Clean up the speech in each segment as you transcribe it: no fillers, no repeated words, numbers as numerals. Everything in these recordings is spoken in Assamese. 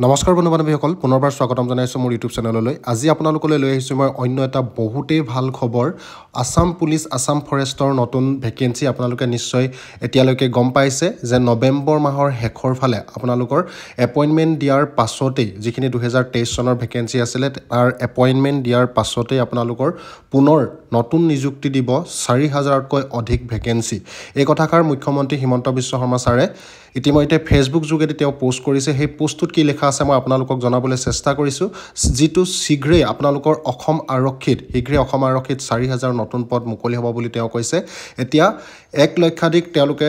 নমস্কাৰ বন্ধু বান্ধৱীসকল পুনৰবাৰ স্বাগতম জনাইছোঁ মোৰ ইউটিউব চেনেললৈ। আজি আপোনালোকলৈ লৈ আহিছোঁ মই অন্য এটা বহুতেই ভাল খবৰ। আসাম পুলিচ আসাম ফৰেষ্টৰ নতুন ভেকেঞ্চি আপোনালোকে নিশ্চয় এতিয়ালৈকে গম পাইছে যে নৱেম্বৰ মাহৰ শেষৰ ফালে আপোনালোকৰ এপইণ্টমেণ্ট দিয়াৰ পাছতেই যিখিনি 2023 চনৰ ভেকেঞ্চি আছিলে তাৰ এপইণ্টমেণ্ট দিয়াৰ পাছতেই আপোনালোকৰ পুনৰ নতুন নিযুক্তি দিব 4000তকৈ অধিক ভেকেঞ্চি। এই কথাষাৰ মুখ্যমন্ত্ৰী হিমন্ত বিশ্ব শৰ্মা ছাৰে ইতিমধ্যে ফেচবুক যোগেদি তেওঁ পোষ্ট কৰিছে। সেই পোষ্টটোত কি লিখা আছে মই আপোনালোকক জনাবলৈ চেষ্টা কৰিছোঁ, যিটো শীঘ্ৰেই আপোনালোকৰ অসম আৰক্ষীত 4000 নতুন পদ মুকলি হ'ব বুলি তেওঁ কৈছে। এতিয়া 1 লক্ষাধিক তেওঁলোকে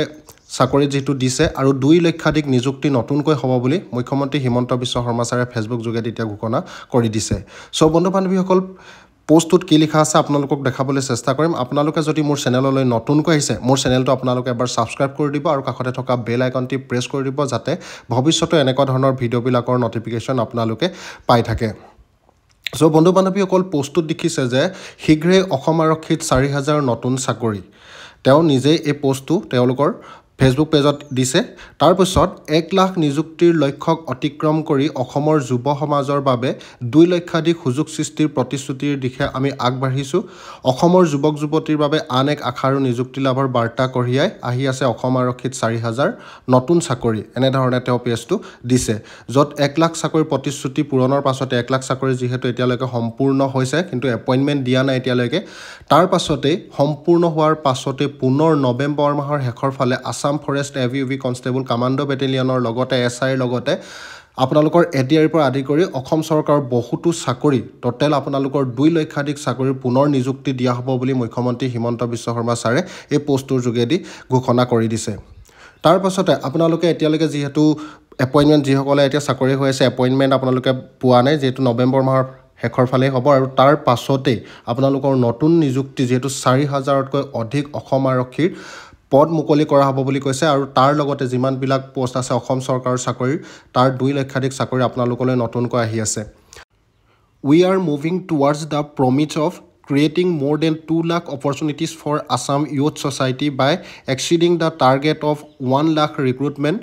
চাকৰি যিটো দিছে আৰু 2 লক্ষাধিক নিযুক্তি নতুনকৈ হ'ব বুলি মুখ্যমন্ত্ৰী হিমন্ত বিশ্ব শৰ্মা ছাৰে ফেচবুক যোগেদি এতিয়া ঘোষণা কৰি দিছে। চ' বন্ধু বান্ধৱীসকল পোষ্টটোত কি লিখা আছে আপোনালোকক দেখাবলৈ চেষ্টা কৰিম। আপোনালোকে যদি মোৰ চেনেললৈ নতুনকৈ আহিছে মোৰ চেনেলটো আপোনালোকে এবাৰ ছাবস্ক্ৰাইব কৰি দিব আৰু কাষতে থকা বেল আইকনটি প্ৰেছ কৰি দিব যাতে ভৱিষ্যতে এনেকুৱা ধৰণৰ ভিডিঅ'বিলাকৰ নটিফিকেশ্যন আপোনালোকে পাই থাকে। চ' বন্ধু বান্ধৱীসকল পোষ্টটোত দেখিছে যে শীঘ্ৰেই অসম আৰক্ষীত 4000 নতুন চাকৰি। তেওঁ নিজেই এই পোষ্টটো তেওঁলোকৰ ফেচবুক পেজত দিছে। তাৰপিছত 1 লাখ নিযুক্তিৰ লক্ষ্যক অতিক্ৰম কৰি অসমৰ যুৱ সমাজৰ বাবে 2 লক্ষাধিক সুযোগ সৃষ্টিৰ প্ৰতিশ্ৰুতিৰ দিশে আমি আগবাঢ়িছোঁ। অসমৰ যুৱক যুৱতীৰ বাবে আন এক আশা আৰু নিযুক্তি লাভৰ বাৰ্তা কঢ়িয়াই আহি আছে অসম আৰক্ষীত 4000 নতুন চাকৰি। এনেধৰণে তেওঁ পেজটো দিছে, য'ত 1 লাখ চাকৰিৰ প্ৰতিশ্ৰুতি পূৰণৰ পাছতে 1 লাখ চাকৰি যিহেতু এতিয়ালৈকে সম্পূৰ্ণ হৈছে কিন্তু এপইণ্টমেণ্ট দিয়া নাই এতিয়ালৈকে, তাৰ পাছতেই সম্পূৰ্ণ হোৱাৰ পাছতে পুনৰ নৱেম্বৰ মাহৰ শেষৰ ফালে Assam forest AVUV constable commando বেটেলিয়নৰ লগতে SIৰ লগতে আপোনালোকৰ ADR পৰা আদি কৰি অসম চৰকাৰৰ বহুতো চাকৰি টোটেল আপোনালোকৰ 2 লক্ষাধিক চাকৰিৰ পুনৰ নিযুক্তি দিয়া হ'ব বুলি মুখ্যমন্ত্ৰী হিমন্ত বিশ্ব শৰ্মা ছাৰে এই পোষ্টটোৰ যোগেদি ঘোষণা কৰি দিছে। তাৰ পাছতে আপোনালোকে এতিয়ালৈকে যিহেতু এপইণ্টমেণ্ট যিসকলে এতিয়া চাকৰি হৈ আছে এপইণ্টমেণ্ট আপোনালোকে পোৱা নাই, যিহেতু নৱেম্বৰ মাহৰ শেষৰ ফালেই হ'ব আৰু তাৰ পাছতেই আপোনালোকৰ নতুন নিযুক্তি যিহেতু 4000তকৈ অধিক অসম আৰক্ষীৰ পদ মুকলি কৰা হ'ব বুলি কৈছে আৰু তাৰ লগতে যিমানবিলাক পোষ্ট আছে অসম চৰকাৰৰ চাকৰিৰ তাৰ 2 লক্ষাধিক চাকৰি আপোনালোকলৈ নতুনকৈ আহি আছে। We are moving towards the promise of creating more than 2 lakh opportunities for Assam youth society by exceeding the target of 1 lakh recruitment.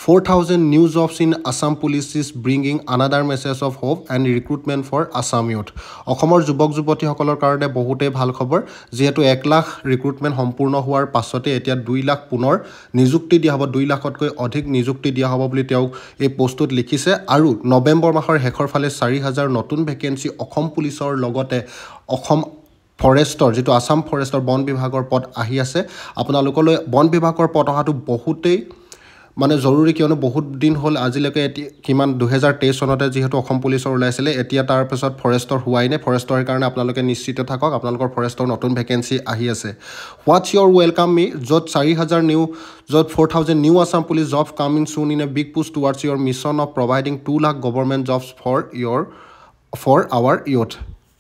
4000 new jobs in Assam police is bringing another message of hope and recruitment for Assam youth. অসমৰ যুৱক যুৱতীসকলৰ কাৰণে বহুতেই ভাল খবৰ, যিহেতু 1 লাখ ৰিক্ৰুটমেণ্ট সম্পূৰ্ণ হোৱাৰ পাছতে এতিয়া 2 লাখ পুনৰ নিযুক্তি দিয়া হ'ব, 2 লাখতকৈ অধিক নিযুক্তি দিয়া হ'ব বুলি তেওঁ এই পোষ্টটোত লিখিছে। আৰু নৱেম্বৰ মাহৰ শেষৰ ফালে 4000 নতুন ভেকেঞ্চি অসম পুলিচৰ লগতে অসম ফৰেষ্টৰ যিটো আসাম ফৰেষ্টৰ বন বিভাগৰ পদ আহি আছে। আপোনালোকলৈ বন বিভাগৰ পদ অহাটো বহুতেই জৰুৰী, কিয়নো বহুত দিন হ'ল আজিলৈকে কিমান 2023 চনতে যিহেতু অসম পুলিচৰ ওলাইছিলে, এতিয়া তাৰপিছত ফৰেষ্টৰ হোৱাই নাই। ফৰেষ্টৰ কাৰণে আপোনালোকে নিশ্চিত থাকক, আপোনালোকৰ ফৰেষ্টৰ নতুন ভেকেঞ্চি আহি আছে। হোৱাটছ ইয়ৰ ৱেলকাম মি, য'ত 4000 নিউ, য'ত 4000 new Assam police job coming soon in a big push towards our mission of providing 2 lakh government jobs for our youth.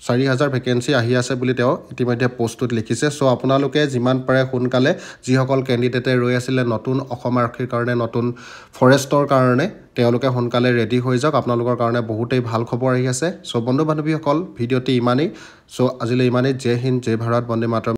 4000 vacancy আহি আছে বুলি তেওঁ ইতিমধ্যে পোষ্টটোত লিখিছে। চ' আপোনালোকে যিমান পাৰে সোনকালে যিসকল কেণ্ডিডেটে ৰৈ আছিলে নতুন অসম আৰক্ষীৰ কাৰণে নতুন ফৰেষ্টৰ কাৰণে তেওঁলোকে সোনকালে ৰেডি হৈ যাওক, আপোনালোকৰ কাৰণে বহুতেই ভাল খবৰ আহি আছে। চ' বন্ধু বান্ধৱীসকল ভিডিঅ'টি ইমানেই। চ' আজিলৈ ইমানেই। জয় হিন্দ, জয় ভাৰত, বন্দে মাতৰম।